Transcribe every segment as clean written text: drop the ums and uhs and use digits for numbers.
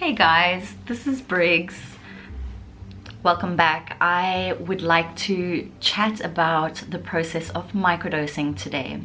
Hey guys, this is Briggs. Welcome back. I would like to chat about the process of microdosing today.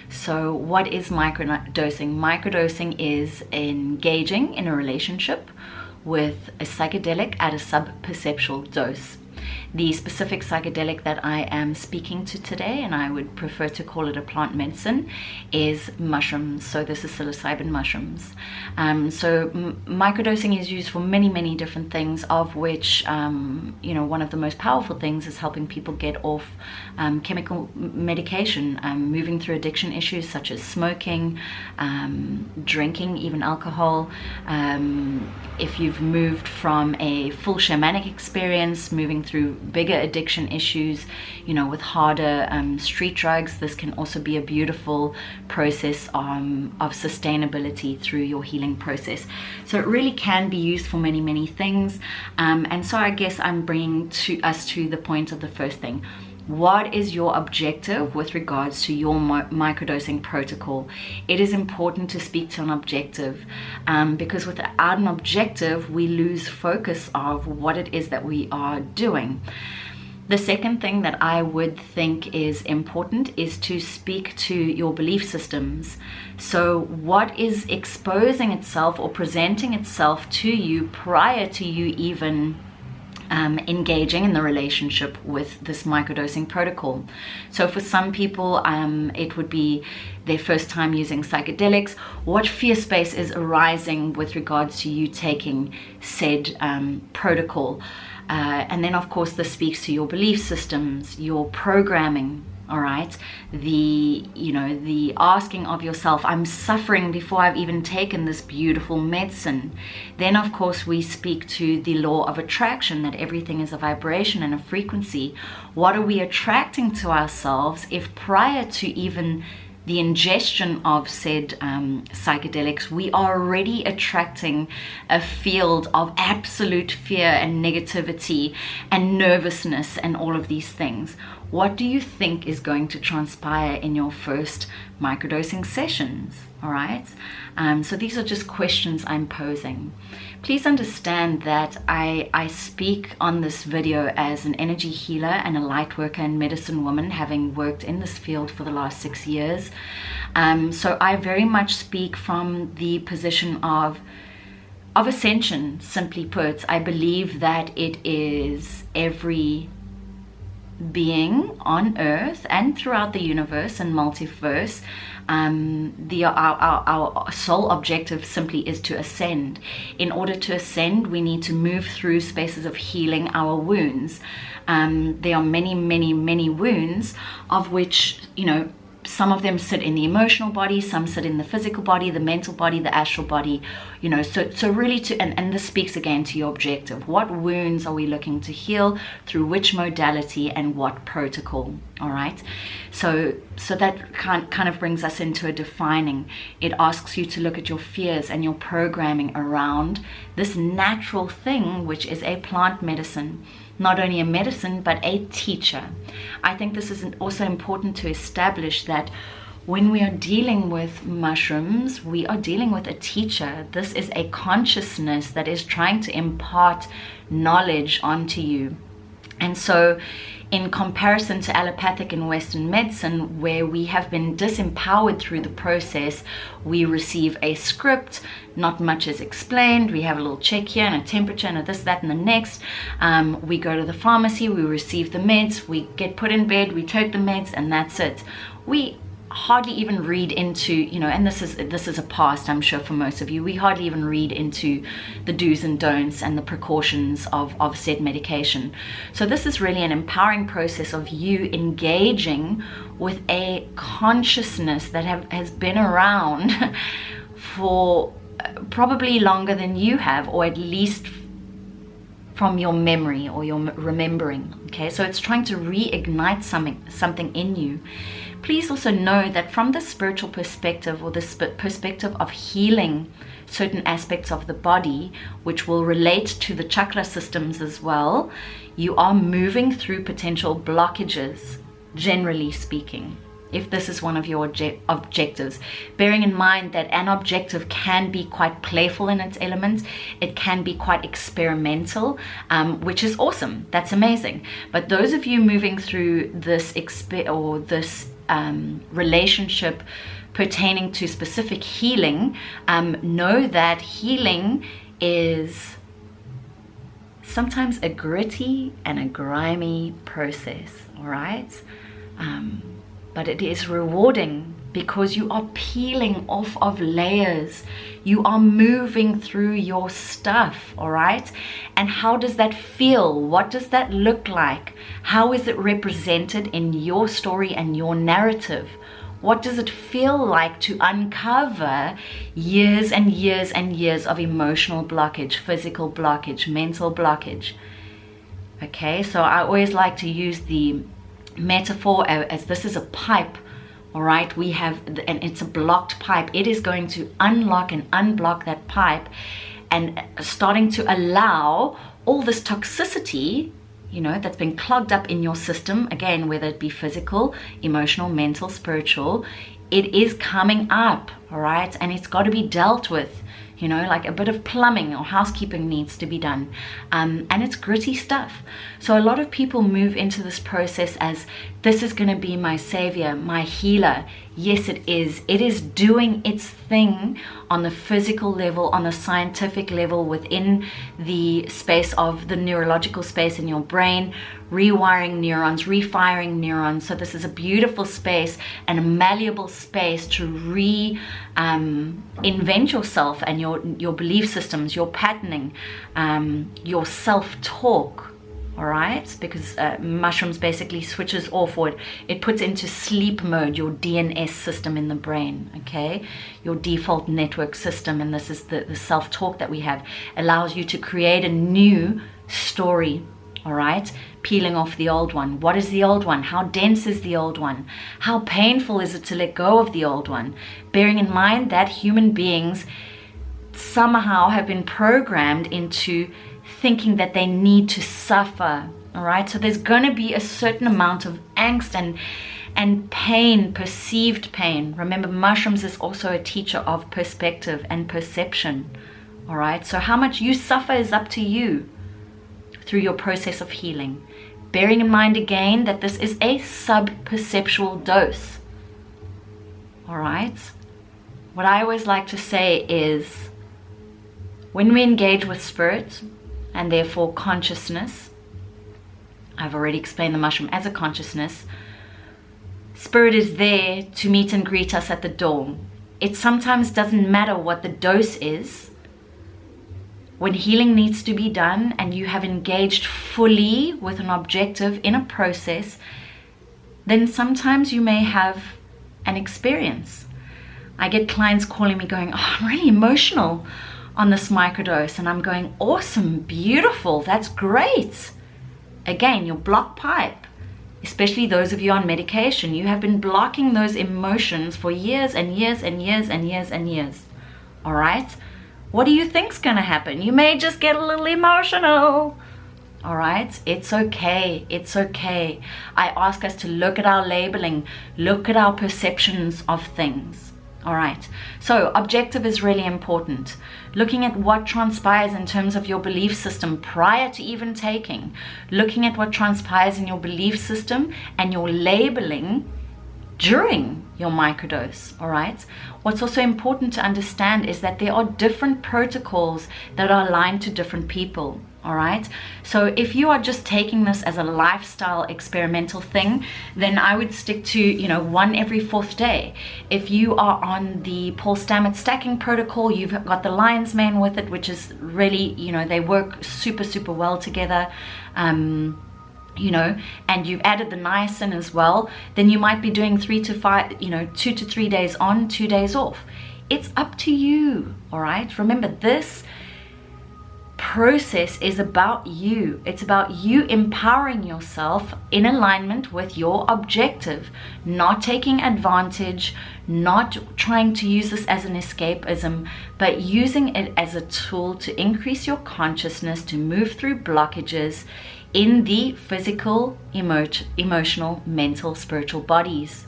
So what is microdosing? Microdosing is engaging in a relationship with a psychedelic at a sub-perceptual dose. The specific psychedelic that I am speaking to today, and I would prefer to call it a plant medicine, is mushrooms. So this is psilocybin mushrooms. Microdosing is used for many different things, of which one of the most powerful things is helping people get off chemical medication, moving through addiction issues such as smoking, drinking, even alcohol. If you've moved from a full shamanic experience, moving through bigger addiction issues, with harder street drugs, this can also be a beautiful process of sustainability through your healing process. So it really can be used for many things. And so I guess I'm bringing us to the point of the first thing. What is your objective with regards to your microdosing protocol? It is important to speak to an objective, because without an objective, we lose focus of what it is that we are doing. The second thing that I would think is important is to speak to your belief systems. So what is exposing itself or presenting itself to you prior to you even engaging in the relationship with this microdosing protocol? So for some people, it would be their first time using psychedelics. What fear space is arising with regards to you taking said protocol? And then of course this speaks to your belief systems, your programming. All right, the asking of yourself, I'm suffering before I've even taken this beautiful medicine. Then of course we speak to the law of attraction, that everything is a vibration and a frequency. What are we attracting to ourselves if prior to even the ingestion of said psychedelics, we are already attracting a field of absolute fear and negativity and nervousness and all of these things? What do you think is going to transpire in your first microdosing sessions? All right. So these are just questions I'm posing. Please understand that I speak on this video as an energy healer and a light worker and medicine woman, having worked in this field for the last 6 years. So I very much speak from the position of ascension. Simply put, I believe that it is every being on earth and throughout the universe and multiverse. Our sole objective simply is to ascend. In order to ascend, we need to move through spaces of healing our wounds. There are many wounds, of which some of them sit in the emotional body, some sit in the physical body, the mental body, the astral body, so really and this speaks again to your objective. What wounds are we looking to heal, through which modality and what protocol? All right. So that kind of brings us into a defining. It asks you to look at your fears and your programming around this natural thing, which is a plant medicine. Not only a medicine, but a teacher. I think this is also important to establish that when we are dealing with mushrooms, we are dealing with a teacher. This is a consciousness that is trying to impart knowledge onto you. And so in comparison to allopathic and Western medicine, where we have been disempowered through the process, we receive a script, not much is explained, we have a little check here and a temperature and a this, that, and the next. We go to the pharmacy, we receive the meds, we get put in bed, we take the meds, and that's it. We hardly even read into, and this is a past, I'm sure, for most of you, we hardly even read into the do's and don'ts and the precautions of said medication. So this is really an empowering process of you engaging with a consciousness that has been around for probably longer than you have, or at least from your memory or your remembering. Okay, so it's trying to reignite something in you. Please also know that from the spiritual perspective, or the perspective of healing certain aspects of the body, which will relate to the chakra systems as well, you are moving through potential blockages, generally speaking. if this is one of your objectives. Bearing in mind that an objective can be quite playful in its elements, it can be quite experimental, which is awesome. That's amazing. But those of you moving through this relationship pertaining to specific healing, know that healing is sometimes a gritty and a grimy process, all right? But it is rewarding because you are peeling off of layers. You are moving through your stuff, all right? And how does that feel? What does that look like? How is it represented in your story and your narrative? What does it feel like to uncover years and years and years of emotional blockage, physical blockage, mental blockage? Okay, so I always like to use the metaphor as this is a pipe, all right? We have, and it's a blocked pipe. It is going to unlock and unblock that pipe and starting to allow all this toxicity, you know, that's been clogged up in your system, again, whether it be physical, emotional, mental, spiritual, it is coming up, all right? And it's got to be dealt with, you know, like a bit of plumbing or housekeeping needs to be done. And it's gritty stuff. So a lot of people move into this process as this is going to be my savior, my healer. Yes, it is. It is doing its thing on the physical level, on the scientific level, within the space of the neurological space in your brain, rewiring neurons, refiring neurons. So this is a beautiful space and a malleable space to invent yourself and your belief systems, your patterning, your self-talk. All right, because mushrooms basically switches off, or it puts into sleep mode your DNS system in the brain, okay, your default network system. And this is the self-talk that we have, allows you to create a new story, all right, peeling off the old one. What is the old one? How dense is the old one? How painful is it to let go of the old one? Bearing in mind that human beings somehow have been programmed into thinking that they need to suffer, all right? So there's going to be a certain amount of angst and pain, perceived pain. Remember, mushrooms is also a teacher of perspective and perception, all right? So how much you suffer is up to you through your process of healing. Bearing in mind again that this is a sub-perceptual dose, all right? What I always like to say is when we engage with spirit, and therefore consciousness, I've already explained the mushroom as a consciousness, spirit is there to meet and greet us at the door. It sometimes doesn't matter what the dose is. When healing needs to be done and you have engaged fully with an objective in a process, then sometimes you may have an experience. I get clients calling me going, oh, I'm really emotional on this microdose, and I'm going, awesome, beautiful, that's great. Again, your block pipe, especially those of you on medication, you have been blocking those emotions for years and years and years and years and years, all right? What do you think's gonna happen? You may just get a little emotional, all right? It's okay, it's okay. I ask us to look at our labeling, look at our perceptions of things. All right, so objective is really important. Looking at what transpires in terms of your belief system prior to even taking, looking at what transpires in your belief system and your labeling during your microdose, all right? What's also important to understand is that there are different protocols that are aligned to different people, all right? So if you are just taking this as a lifestyle experimental thing, then I would stick to, you know, 1 every 4th day. If you are on the Paul Stamets stacking protocol, you've got the lion's mane with it, which is really, you know, they work super, super well together. You know, and you've added the niacin as well, then you might be doing 3 to 5, you know, 2 to 3 days on, 2 days off. It's up to you, all right? Remember, this process is about you. It's about you empowering yourself in alignment with your objective, not taking advantage, not trying to use this as an escapism, but using it as a tool to increase your consciousness, to move through blockages in the physical, emotional, mental, spiritual bodies.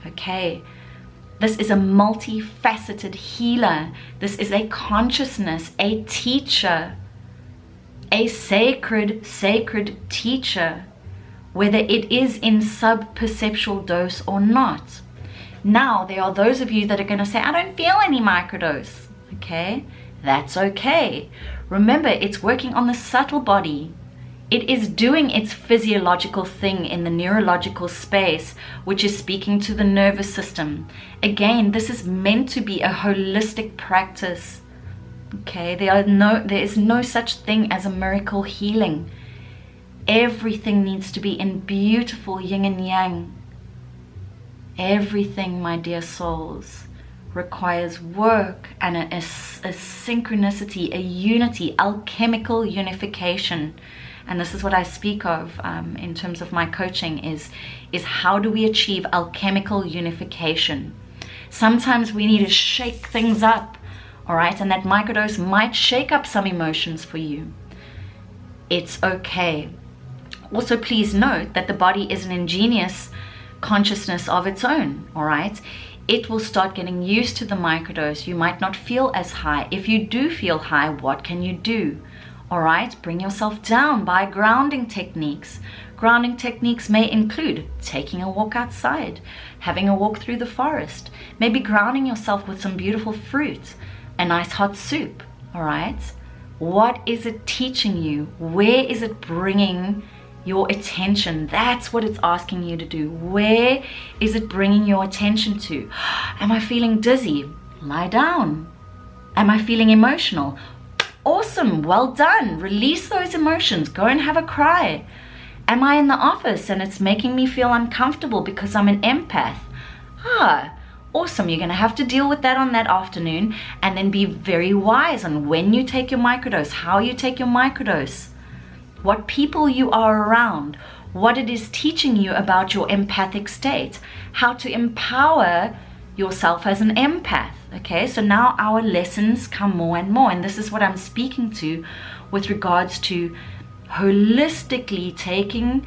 Okay, this is a multifaceted healer. This is a consciousness, a teacher, a sacred teacher, whether it is in sub-perceptual dose or not. Now, there are those of you that are going to say, I don't feel any microdose. Okay, that's okay. Remember, it's working on the subtle body. It is doing its physiological thing in the neurological space, which is speaking to the nervous system. Again, this is meant to be a holistic practice. Okay, there is no such thing as a miracle healing. Everything needs to be in beautiful yin and yang. Everything, my dear souls, requires work and a synchronicity, a unity, alchemical unification. And this is what I speak of in terms of my coaching is how do we achieve alchemical unification? Sometimes we need to shake things up, all right? And that microdose might shake up some emotions for you. It's okay. Also, please note that the body is an ingenious consciousness of its own, all right? It will start getting used to the microdose. You might not feel as high. If you do feel high, what can you do? All right, bring yourself down by grounding techniques. Grounding techniques may include taking a walk outside, having a walk through the forest, maybe grounding yourself with some beautiful fruit, a nice hot soup, all right? What is it teaching you? Where is it bringing your attention? That's what it's asking you to do. Where is it bringing your attention to? Am I feeling dizzy? Lie down. Am I feeling emotional? Awesome, well done. Release those emotions. Go and have a cry. Am I in the office and it's making me feel uncomfortable because I'm an empath? Awesome. You're going to have to deal with that on that afternoon, and then be very wise on when you take your microdose, how you take your microdose, what people you are around, what it is teaching you about your empathic state, how to empower yourself as an empath. Okay, so now our lessons come more and more, and this is what I'm speaking to with regards to holistically taking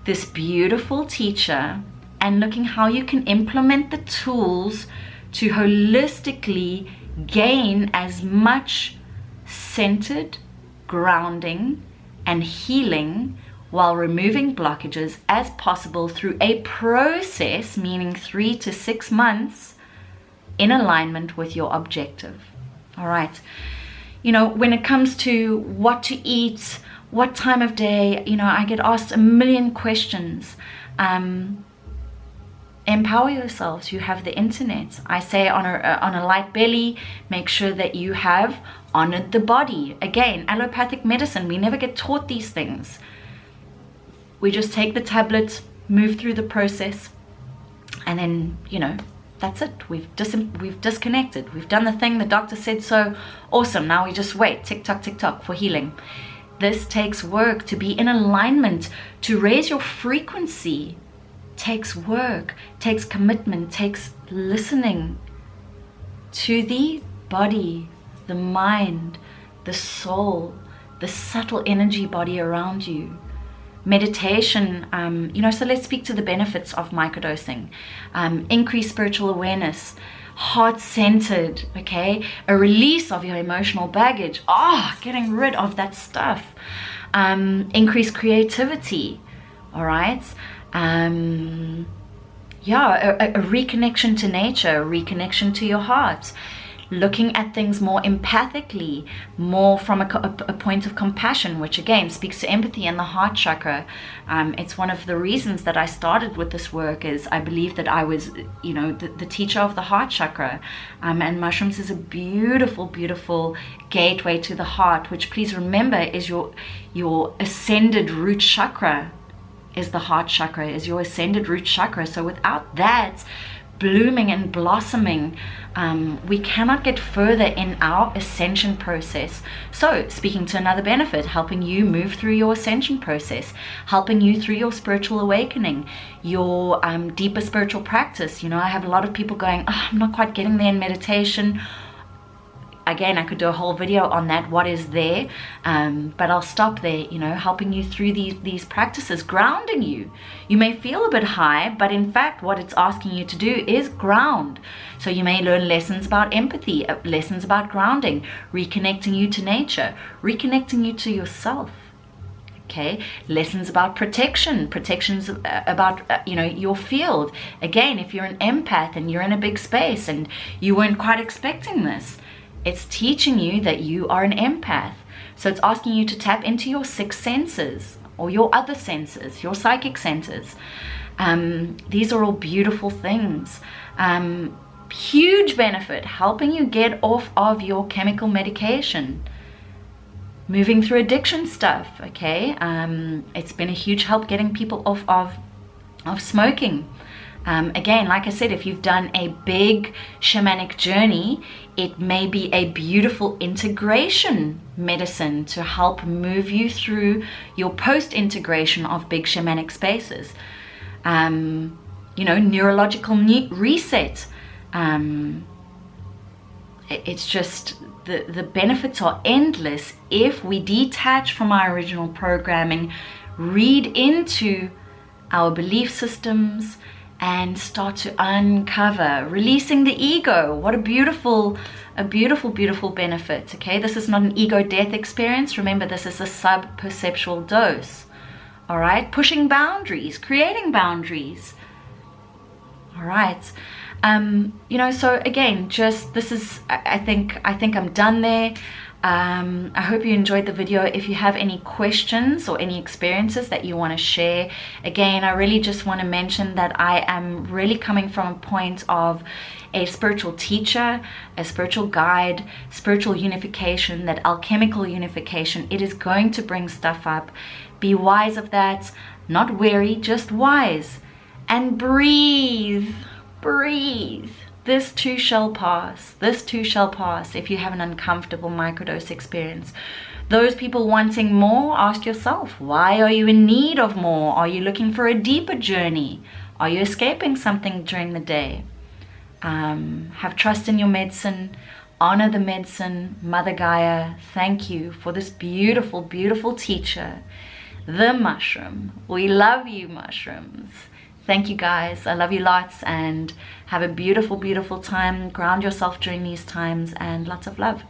this beautiful teacher and looking how you can implement the tools to holistically gain as much centered grounding and healing while removing blockages as possible through a process, meaning 3 to 6 months, in alignment with your objective. All right. You know, when it comes to what to eat, what time of day, you know, I get asked a million questions. Empower yourselves. You have the internet. I say on a light belly, make sure that you have honored the body. Again, allopathic medicine, we never get taught these things. We just take the tablet, move through the process, and then, you know, that's it. We've disconnected. We've done the thing. The doctor said so. Awesome. Now we just wait. Tick tock, tick tock for healing. This takes work. To be in alignment, to raise your frequency, takes work, takes commitment, takes listening to the body, the mind, the soul, the subtle energy body around you. Meditation, you know, so let's speak to the benefits of microdosing. Increased spiritual awareness, heart-centered, okay? A release of your emotional baggage. Getting rid of that stuff. Increased creativity, all right? A reconnection to nature, a reconnection to your heart. Looking at things more empathically, more from a point of compassion, which again speaks to empathy and the heart chakra. It's one of the reasons that I started with this work, is I believe that I was, you know, the teacher of the heart chakra. And mushrooms is a beautiful, beautiful gateway to the heart, which, please remember, is your ascended root chakra. Is the heart chakra, is your ascended root chakra. So without that blooming and blossoming, we cannot get further in our ascension process. So speaking to another benefit, helping you move through your ascension process, helping you through your spiritual awakening, your deeper spiritual practice. You know, I have a lot of people going, I'm not quite getting there in meditation. again, I could do a whole video on that, what is there, but I'll stop there, you know, helping you through these practices, grounding you. You may feel a bit high, but in fact, what it's asking you to do is ground. So you may learn lessons about empathy, lessons about grounding, reconnecting you to nature, reconnecting you to yourself. Okay, lessons about protections about you know, your field. Again, if you're an empath and you're in a big space and you weren't quite expecting this, it's teaching you that you are an empath. So it's asking you to tap into your sixth senses, or your other senses, your psychic senses. These are all beautiful things. Huge benefit, helping you get off of your chemical medication. Moving through addiction stuff, okay? It's been a huge help getting people off of smoking. Again, like I said, if you've done a big shamanic journey, it may be a beautiful integration medicine to help move you through your post-integration of big shamanic spaces. You know, neurological reset. It's just, the benefits are endless if we detach from our original programming, read into our belief systems, and start to uncover, releasing the ego. What a beautiful, beautiful benefit. Okay, this is not an ego death experience. Remember, this is a sub-perceptual dose. All right, pushing boundaries, creating boundaries. All right. You know, so again, just this is, I think I'm done there. I hope you enjoyed the video. If you have any questions or any experiences that you want to share, again, I really just want to mention that I am really coming from a point of a spiritual teacher, a spiritual guide, spiritual unification, that alchemical unification. It is going to bring stuff up. Be wise of that, not wary, just wise. And breathe. Breathe. This too shall pass. This too shall pass. If you have an uncomfortable microdose experience, those people wanting more, ask yourself, why are you in need of more? Are you looking for a deeper journey? Are you escaping something during the day? Have trust in your medicine. Honor the medicine. Mother Gaia, thank you for this beautiful, beautiful teacher, the mushroom. We love you, mushrooms. Thank you, guys. I love you lots, and have a beautiful, beautiful time. Ground yourself during these times, and lots of love.